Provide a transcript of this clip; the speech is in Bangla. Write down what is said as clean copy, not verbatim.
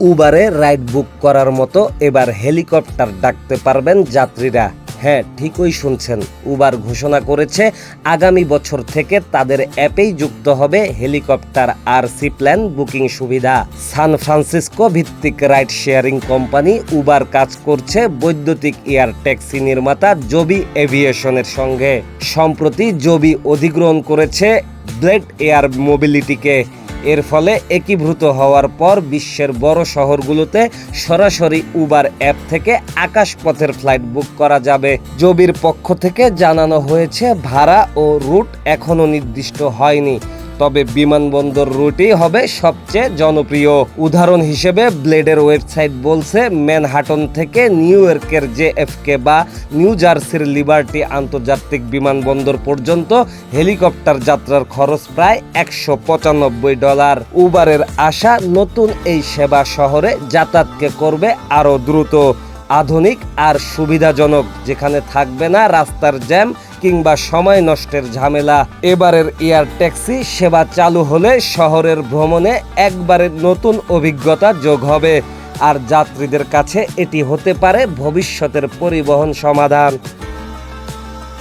উবারে রাইড বুক করার মতো এবার হেলিকপ্টার ডাকতে পারবেন যাত্রীরা। হ্যাঁ, ঠিকই শুনছেন, উবার ঘোষণা করেছে আগামী বছর থেকে তাদের অ্যাপেই যুক্ত হবে হেলিকপ্টার আর সি প্ল্যান বুকিং সুবিধা। সান ফ্রান্সিসকো ভিত্তিক রাইড শেয়ারিং কোম্পানি উবার কাজ করছে বৈদ্যুতিক এয়ার ট্যাক্সি নির্মাতা জবি এভিয়েশনের সঙ্গে। সম্প্রতি জবি অধিগ্রহণ করেছে ব্লেড এয়ার মোবিলিটিকে। এর ফলে একীভূত হওয়ার পর বিশ্বের বড় শহরগুলোতে সরাসরি উবার অ্যাপ থেকে আকাশপথের ফ্লাইট বুক করা যাবে। জবির পক্ষ থেকে জানানো হয়েছে ভাড়া ও রুট এখনও নির্দিষ্ট হয়নি, তবে বিমানবন্দর রুটই হবে সবচেয়ে জনপ্রিয়। উদাহরণ হিসেবে ব্লেডের ওয়েবসাইট বলছে ম্যানহাটন থেকে নিউ ইয়র্কের জেএফকে বা নিউ জার্সির লিবার্টি আন্তর্জাতিক বিমানবন্দর পর্যন্ত হেলিকপ্টার যাত্রার খরচ প্রায় $195। উবারের আশা নতুন এই সেবা শহরে যাতায়াতকে করবে আরও দ্রুত, আধুনিক আর সুবিধাজনক, যেখানে থাকবে না রাস্তার জ্যাম কিংবা সময় নষ্টের ঝামেলা। এবারের এয়ার ট্যাক্সি সেবা চালু হলে শহরের ভ্রমণে একবারে নতুন অভিজ্ঞতা যোগ হবে, আর যাত্রীদের কাছে এটি হতে পারে ভবিষ্যতের পরিবহন সমাধান।